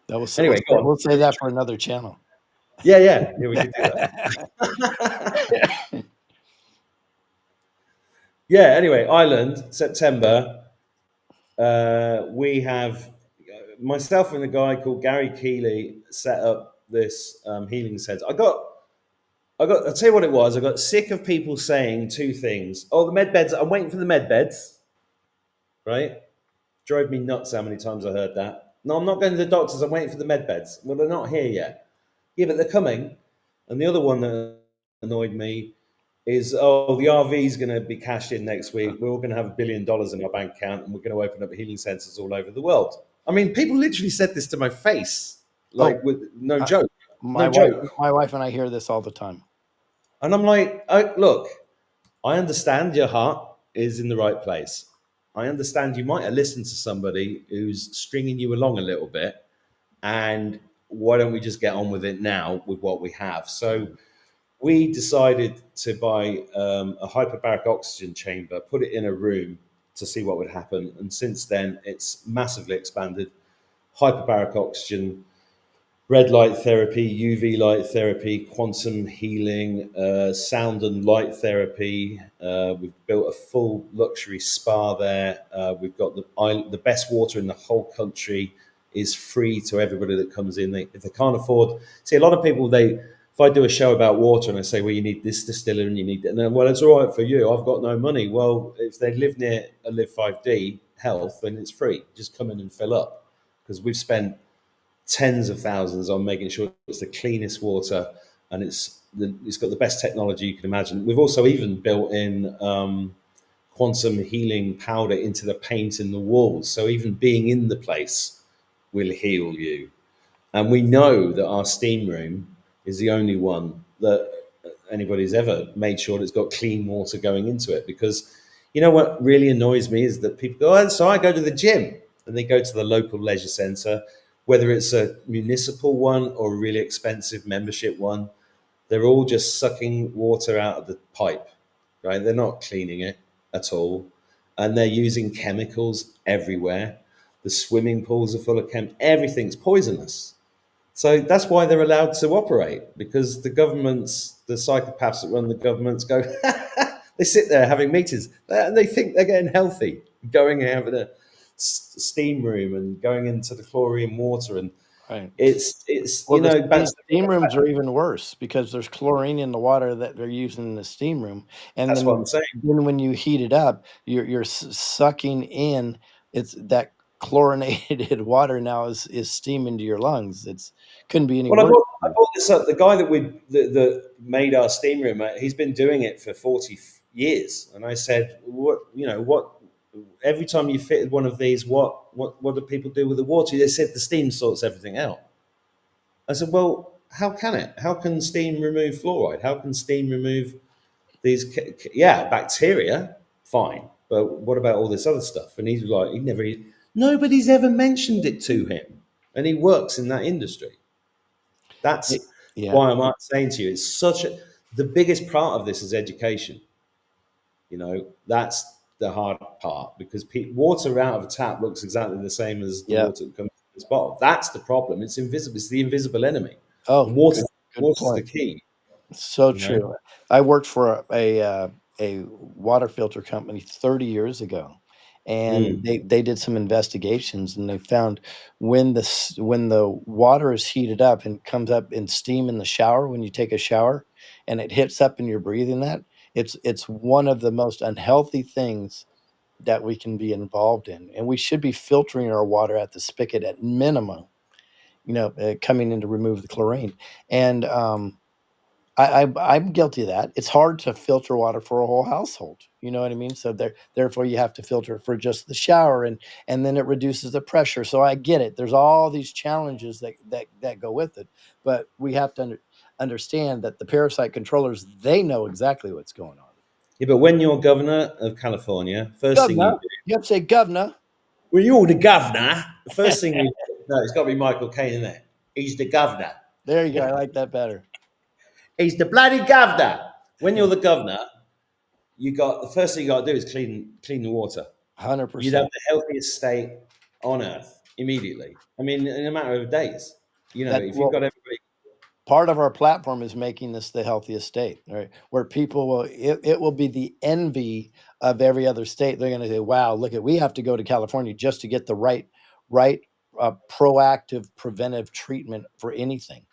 was Anyway, go on. we'll say that for another channel. Yeah, we could do that. Yeah, anyway, Ireland, September. We have myself and a guy called Gary Keeley set up this healing center. I'll tell you what it was. I got sick of people saying two things. Oh, the med beds. I'm waiting for the med beds. Right? Drove me nuts how many times I heard that. No, I'm not going to the doctors. I'm waiting for the med beds. Well, they're not here yet. Yeah, but they're coming. And the other one that annoyed me is, oh, the RV is going to be cashed in next week. We're all going to have $1 billion in our bank account, and we're going to open up healing centers all over the world. I mean, people literally said this to my face, like with no joke. My wife and I hear this all the time. And I'm like, look, I understand your heart is in the right place. I understand you might have listened to somebody who's stringing you along a little bit, and why don't we just get on with it now with what we have? So we decided to buy a hyperbaric oxygen chamber, put it in a room to see what would happen. And since then, it's massively expanded. Hyperbaric oxygen, red light therapy, UV light therapy, quantum healing, sound and light therapy. We've built a full luxury spa there. We've got the best water in the whole country is free to everybody that comes in. If they can't afford, see, a lot of people, if I do a show about water and I say, well, you need this distiller and you need that, and then, well, it's all right for you. I've got no money. Well, if they live near a Live 5D health, then it's free. Just come in and fill up, because we've spent tens of thousands on making sure it's the cleanest water, and it's got the best technology you can imagine. We've also even built in quantum healing powder into the paint in the walls. So even being in the place will heal you. And we know that our steam room is the only one that anybody's ever made sure that it's got clean water going into it. Because you know what really annoys me is that people go, oh, so I go to the gym, and they go to the local leisure centre, whether it's a municipal one or a really expensive membership one, they're all just sucking water out of the pipe, right? They're not cleaning it at all. And they're using chemicals everywhere. The swimming pools are full of everything's poisonous. So that's why they're allowed to operate, because the governments, the psychopaths that run the governments go, they sit there having meetings and they think they're getting healthy, going and having a steam room and going into the chlorine water. And right. It's well, the steam rooms are even worse, because there's chlorine in the water that they're using in the steam room. And that's then, what I'm saying. Then when you heat it up, you're sucking in that chlorinated water now is steam into your lungs. It's couldn't be any worse. I brought this up. The guy that made our steam room, he's been doing it for 40 years. And I said, what every time you fitted one of these, what do people do with the water? They said the steam sorts everything out. I said, well, how can it? How can steam remove fluoride? How can steam remove these? Bacteria, fine. But what about all this other stuff? And he's like, nobody's ever mentioned it to him. And he works in that industry. That's why I'm saying to you, it's the biggest part of this is education. That's the hard part, because water out of a tap looks exactly the same as the water that comes from this bottle. That's the problem. It's invisible. It's the invisible enemy. Oh, water's the key. So true. I worked for a water filter company 30 years ago, and they did some investigations, and they found when the water is heated up and comes up in steam in the shower, when you take a shower and it hits up and you're breathing that, it's one of the most unhealthy things that we can be involved in. And we should be filtering our water at the spigot at minimum, coming in to remove the chlorine. And I'm guilty of that. It's hard to filter water for a whole household. You know what I mean? So therefore you have to filter for just the shower, and then it reduces the pressure. So I get it. There's all these challenges that go with it, but we have to understand that the parasite controllers, they know exactly what's going on. Yeah, but when you're governor of California, first thing you do, you have to say governor. Well, you're the governor. The first thing no, it's got to be Michael Caine, isn't it? He's the governor. There you go. I like that better. He's the bloody governor. When you're the governor, the first thing you got to do is clean the water. You'd have 100%. the healthiest state on earth immediately. I mean, in a matter of days. That If you've got well, everybody, part of our platform is making this the healthiest state, right? Where people will it will be the envy of every other state. They're going to say, "Wow, look at we have to go to California just to get the right proactive preventive treatment for anything."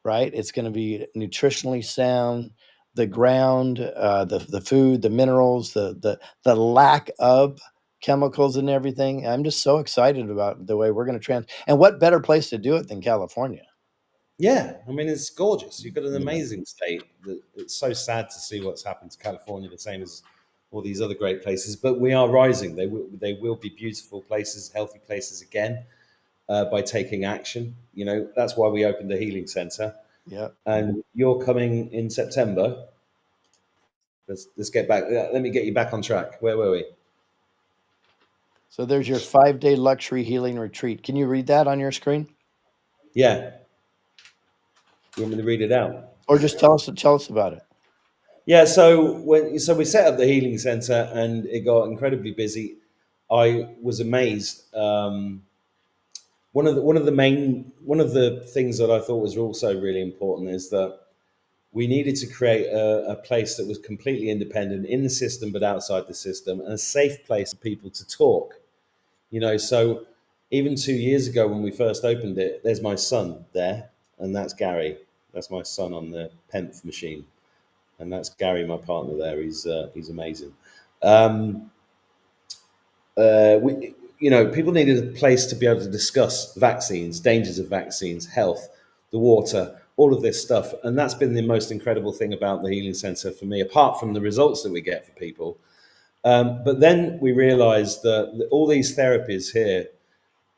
Right? It's going to be nutritionally sound, the ground, the food, the minerals, the lack of chemicals and everything. I'm just so excited about the way we're going to and what better place to do it than California? yeah, I mean, it's gorgeous. You've got an You know, amazing state. It's so sad to see what's happened to California, the same as all these other great places. But we are rising. They will be beautiful places, healthy places again, by taking action. That's why we opened the healing center. yeah. And you're coming in September. Let's get back. Let me get you back on track. Where were we? So there's your 5-day luxury healing retreat. Can you read that on your screen, Yeah. You want me to read it out? or just tell us about it? Yeah. So we set up the healing center, and it got incredibly busy. I was amazed. One of the things that I thought was also really important is that we needed to create a place that was completely independent in the system but outside the system, and a safe place for people to talk. So even 2 years ago when we first opened it, there's my son there, and that's Gary. That's my son on the Penth machine, and that's Gary, my partner there. He's amazing. Um, People needed a place to be able to discuss vaccines, dangers of vaccines, health, the water, all of this stuff. And that's been the most incredible thing about the Healing Center for me, apart from the results that we get for people. But then we realized that all these therapies here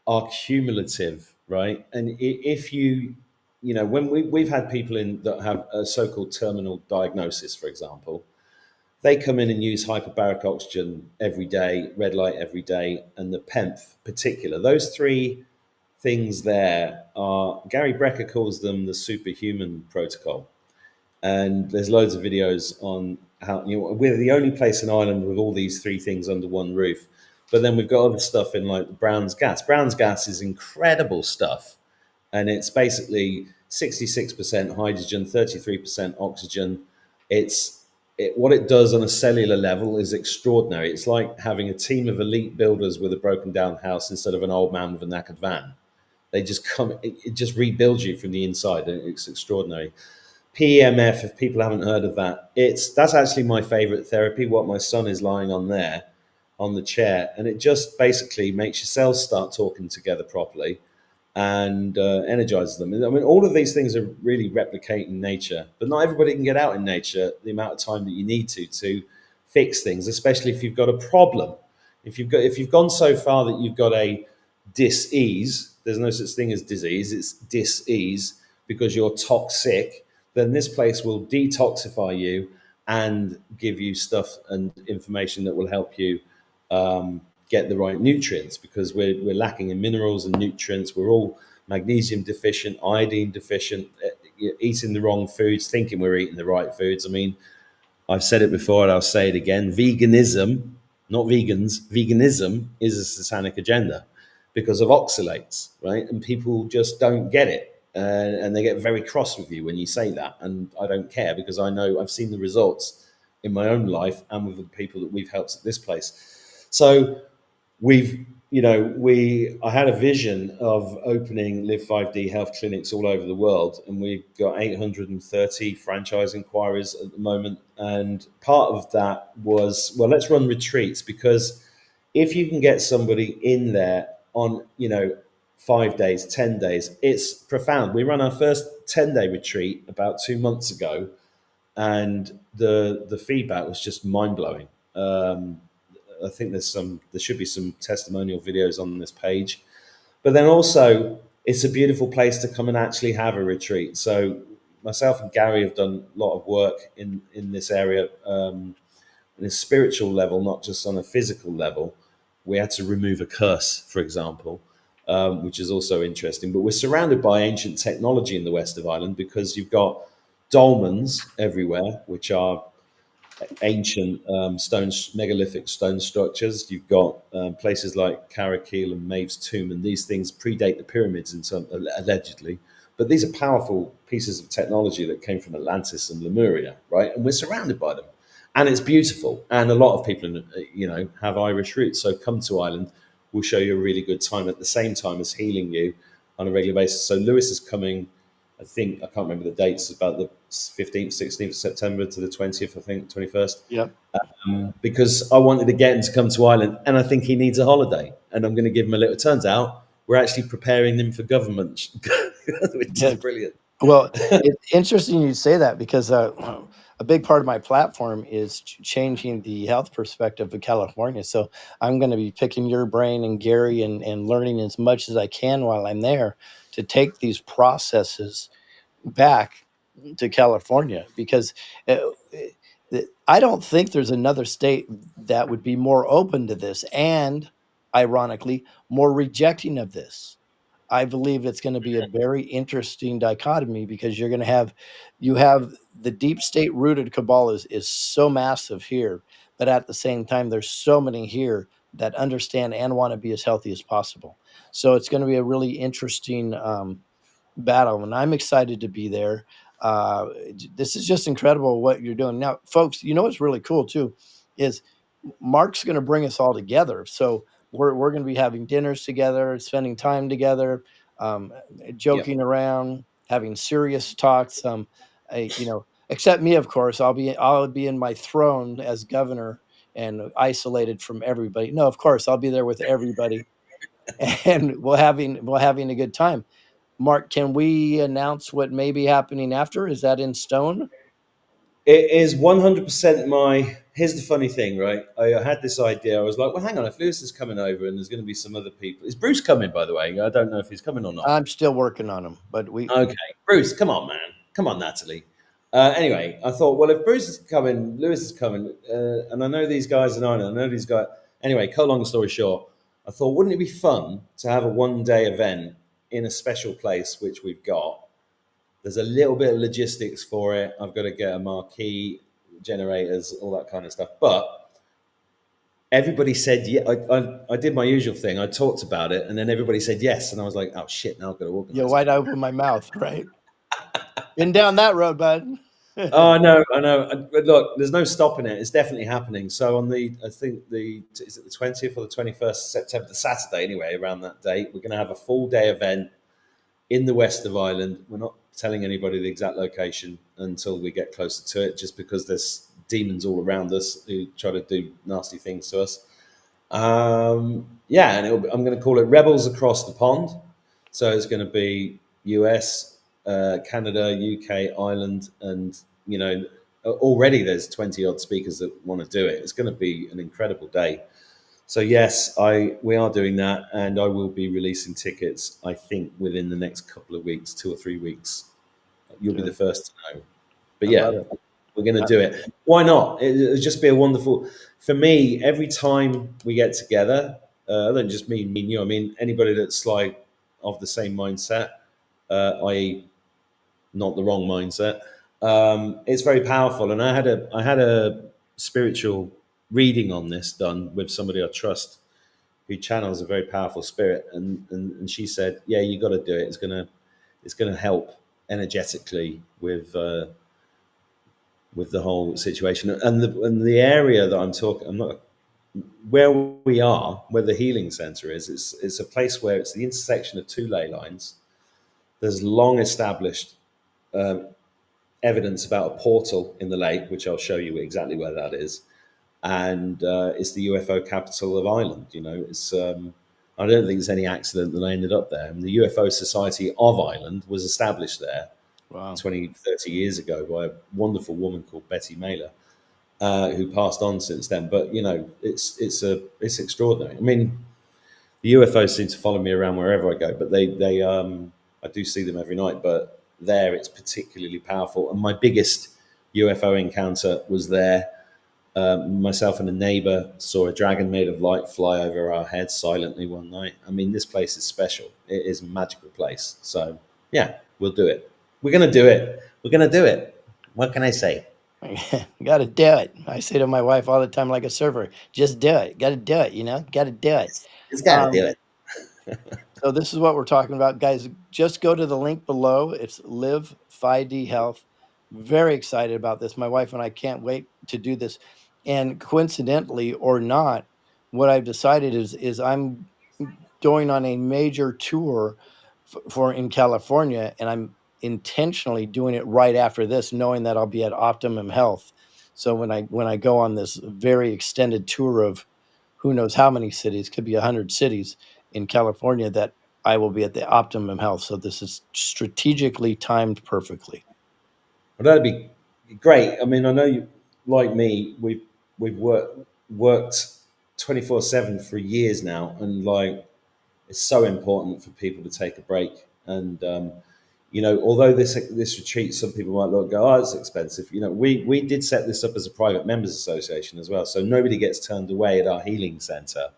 are cumulative, right? And if when we've had people in that have a so-called terminal diagnosis, for example, they come in and use hyperbaric oxygen every day, red light every day, and the PEMF particular. Those three things there are, Gary Brecker calls them the superhuman protocol. And there's loads of videos on how, we're the only place in Ireland with all these three things under one roof. But then we've got other stuff in like Brown's gas. Brown's gas is incredible stuff. And it's basically 66% hydrogen, 33% oxygen. What it does on a cellular level is extraordinary. It's like having a team of elite builders with a broken down house instead of an old man with a knackered van. They just come, it just rebuilds you from the inside, and it's extraordinary. PEMF, if people haven't heard of that, that's actually my favorite therapy. What my son is lying on there, on the chair, and it just basically makes your cells start talking together properly, and energizes them. I mean, all of these things are really replicating nature, but not everybody can get out in nature the amount of time that you need to fix things, especially if you've got a problem. If you've gone so far that you've got a dis-ease, there's no such thing as disease, it's dis-ease because you're toxic, then this place will detoxify you and give you stuff and information that will help you get the right nutrients, because we're lacking in minerals and nutrients. We're all magnesium deficient, iodine deficient, eating the wrong foods, thinking we're eating the right foods. I mean, I've said it before and I'll say it again. Veganism, not vegans, veganism is a satanic agenda because of oxalates, right? And people just don't get it. And they get very cross with you when you say that. And I don't care, because I know I've seen the results in my own life and with the people that we've helped at this place. So we've I had a vision of opening Live 5D health clinics all over the world, and we've got 830 franchise inquiries at the moment. And part of that was, well, let's run retreats, because if you can get somebody in there on 5 days, 10 days, it's profound. We ran our first 10-day retreat about 2 months ago, and the feedback was just mind-blowing. I think there should be some testimonial videos on this page. But then also, it's a beautiful place to come and actually have a retreat. So myself and Gary have done a lot of work in this area, on a spiritual level, not just on a physical level. We had to remove a curse, for example, which is also interesting. But we're surrounded by ancient technology in the west of Ireland, because you've got dolmens everywhere, which are ancient megalithic stone structures. You've got places like Karakil and Maeve's tomb, and these things predate the pyramids in some allegedly. But these are powerful pieces of technology that came from Atlantis and Lemuria, right? And we're surrounded by them, and it's beautiful. And a lot of people, have Irish roots. So come to Ireland, we'll show you a really good time at the same time as healing you on a regular basis. So Lewis is coming. I think I can't remember the dates. About the 15th, 16th of September to the 20th. I think 21st. Yep. Because I wanted to get him to come to Ireland, and I think he needs a holiday, and I'm going to give him a little. It turns out we're actually preparing him for government, which is Yeah. brilliant. Well, it's interesting you say that because a big part of my platform is changing the health perspective of California. So I'm going to be picking your brain and Gary and learning as much as I can while I'm there to take these processes back to California because uh, I don't think there's another state that would be more open to this and, ironically, more rejecting of this. I believe it's going to be a very interesting dichotomy because you have the deep state rooted cabal is so massive here, but at the same time, there's so many here that understand and want to be as healthy as possible. So it's going to be a really interesting battle, and I'm excited to be there. This is just incredible what you're doing now, folks. You know what's really cool too is Mark's going to bring us all together. So we're going to be having dinners together, spending time together, um, Yep. joking around, having serious talks. Except me, of course. I'll be in my throne as governor and isolated from everybody. No, of course I'll be there with everybody, and we'll having a good time. Mark, can we announce what may be happening after? Is that in stone? It is 100% my. Here's the funny thing, right? I had this idea. I was like, well, hang on. If Lewis is coming over and there's going to be some other people, is Bruce coming? By the way, I don't know if he's coming or not. I'm still working on them, but we Okay, Bruce, come on, man. Come on, Natalie. Anyway, I thought, well, if Bruce is coming, Lewis is coming, and I know these guys in Ireland, I know these guys. Anyway, cut a long story short, I thought, wouldn't it be fun to have a 1 day event in a special place, which we've got? There's a little bit of logistics for it. I've got to get a marquee, generators, all that kind of stuff. But everybody said, yeah, I did my usual thing. I talked about it, and then everybody said yes. And I was like, oh, shit, now I've got to organize it. why'd I open my mouth, right? Been down that road, bud. Oh, I know. But look, there's no stopping it. It's definitely happening. So on I think is it the 20th or the 21st of September, the Saturday anyway, around that date, we're going to have a full day event in the west of Ireland. We're not telling anybody the exact location until we get closer to it, just because there's demons all around us who try to do nasty things to us. Yeah, and I'm going to call it Rebels Across the Pond. So it's going to be US, Canada, UK, Ireland, and already there's 20 odd speakers that want to do it. It's going to be an incredible day. So yes, we are doing that, and I will be releasing tickets. I think within the next couple of weeks, 2 or 3 weeks, you'll be the Good. first to know. But I love yeah, it. we're going to do it. Why not? It'll just be a wonderful. For me, every time we get together, I don't just mean you. I mean anybody that's like of the same mindset, i.e., not the wrong mindset. It's very powerful, and I had a spiritual reading on this done with somebody I trust who channels a very powerful spirit, and she said, "Yeah, you got to do it. It's gonna help energetically with the whole situation and the area that I'm talking. I'm not where we are, where the healing center is. It's a place where it's the intersection of two ley lines. There's long established um, evidence about a portal in the lake, which I'll show you exactly where that is. And it's the UFO capital of Ireland. I don't think there's any accident that I ended up there. And the UFO Society of Ireland was established there Wow. 20, 30 years ago by a wonderful woman called Betty Mailer, who passed on since then. But it's extraordinary. I mean, the UFOs seem to follow me around wherever I go, but they I do see them every night. But there, it's particularly powerful. And my biggest UFO encounter was there. Myself and a neighbor saw a dragon made of light fly over our heads silently one night. I mean, this place is special. It is a magical place. So yeah, we'll do it. We're gonna do it. We're gonna do it. What can I say? Got to do it. I say to my wife all the time, like a server, just do it. Got to do it. Got to do it. It's got to do Um, it. so this is what we're talking about, guys. Just go to the link below. It's Live 5D Health. Very excited about this. My wife and I can't wait to do this. And coincidentally or not, what I've decided is I'm going on a major tour for in California, and I'm intentionally doing it right after this, knowing that I'll be at Optimum Health. So when I go on this very extended tour of who knows how many cities, could be 100 cities in California, that I will be at the Optimum Health. So this is strategically timed perfectly. Well, that'd be great. I mean, I know you, like me, we've worked 24/7 for years now, and like it's so important for people to take a break. And although this retreat, some people might look go, oh, it's expensive. We did set this up as a private members association as well, so nobody gets turned away at our healing center.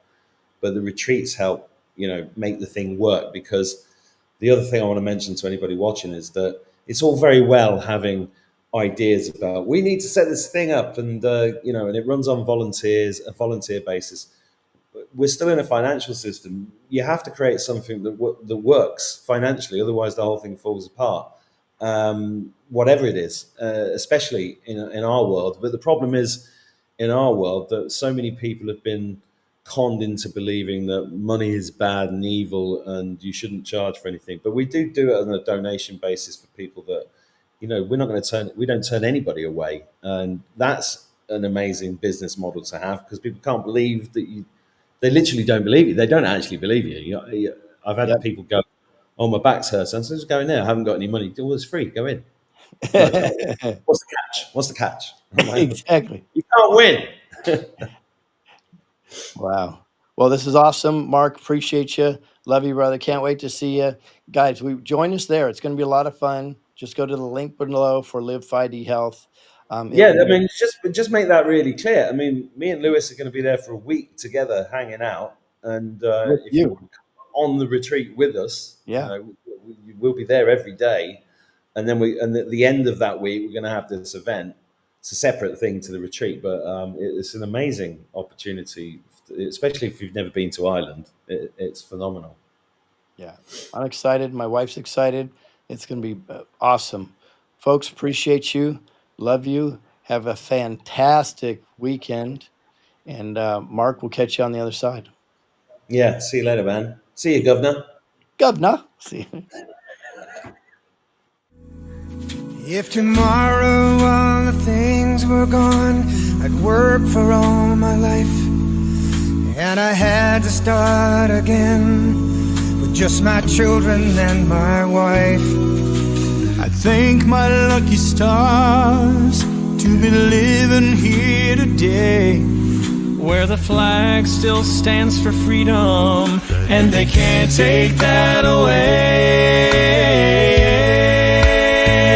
But the retreats help, make the thing work. Because the other thing I want to mention to anybody watching is that it's all very well having ideas about we need to set this thing up, and and it runs on a volunteer basis. We're still in a financial system. You have to create something that works financially, otherwise the whole thing falls apart. Whatever it is, especially in our world. But the problem is in our world that so many people have been conned into believing that money is bad and evil and you shouldn't charge for anything. But we do it on a donation basis for people that, we're not going to we don't turn anybody away. And that's an amazing business model to have, because people can't believe that they literally don't believe you. They don't actually believe you. I've had Yep. people go, oh, my back's hurt. So I'm just going there. I haven't got any money. Well, it's free. Go in. Like, what's the catch? What's the catch? I'm like, Exactly. you can't win. Wow. Well, this is awesome, Mark. Appreciate you. Love you, brother. Can't wait to see you guys. Join us there. It's going to be a lot of fun. Just go to the link below for Live 5D Health. Yeah, I mean, just make that really clear. I mean, me and Lewis are going to be there for a week together, hanging out, and if you want to come on the retreat with us, yeah, we'll be there every day, and then at the end of that week, we're going to have this event. It's a separate thing to the retreat, but it's an amazing opportunity, especially if you've never been to Ireland. It's phenomenal. Yeah, I'm excited. My wife's excited. It's going to be awesome. Folks, appreciate you. Love you. Have a fantastic weekend. And Mark, we'll catch you on the other side. Yeah, see you later, man. See you, Governor. Governor. See you. If tomorrow all the things were gone, I'd work for all my life, and I had to start again with just my children and my wife. I thank my lucky stars to be living here today, where the flag still stands for freedom, and they can't take that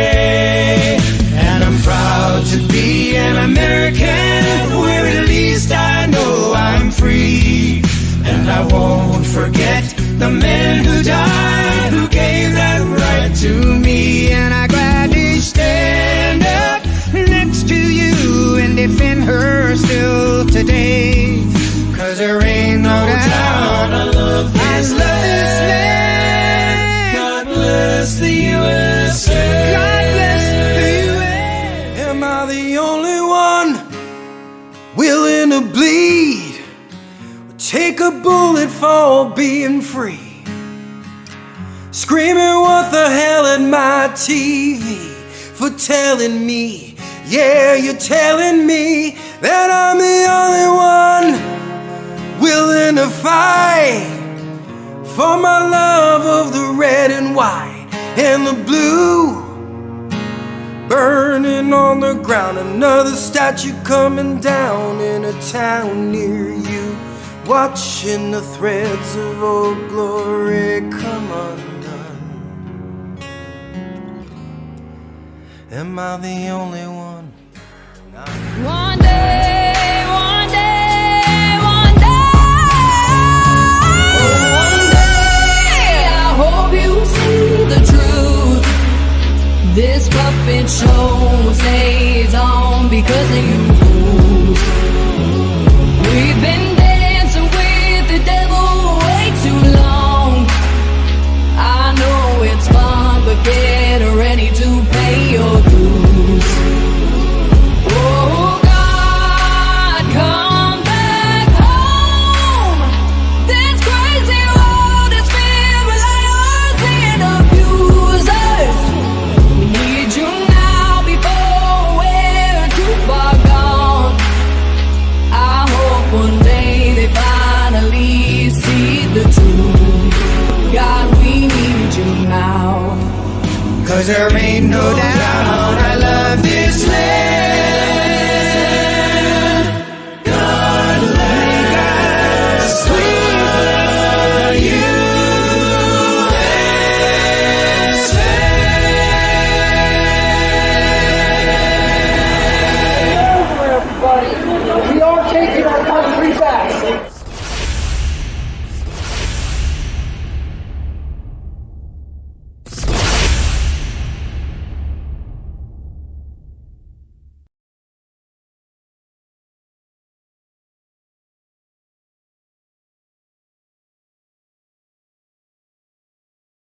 away. And I'm proud to be an American, where at least I know I'm free. And I won't forget the men who died, who gave that right to me. And I gladly stand up next to you and defend her still today. 'Cause there ain't no doubt I love this land. God bless the USA. God bless the USA. Am I the only one willing to bleed? Take a bullet for being free. Screaming what the hell at my TV for telling me, yeah, you're telling me that I'm the only one willing to fight for my love of the red and white and the blue. Burning on the ground, another statue coming down in a town near you. Watching the threads of old glory come undone. Am I the only one? One day, one day, one day, one day, I hope you see the truth. This puppet show stays on 'cause there ain't no doubt.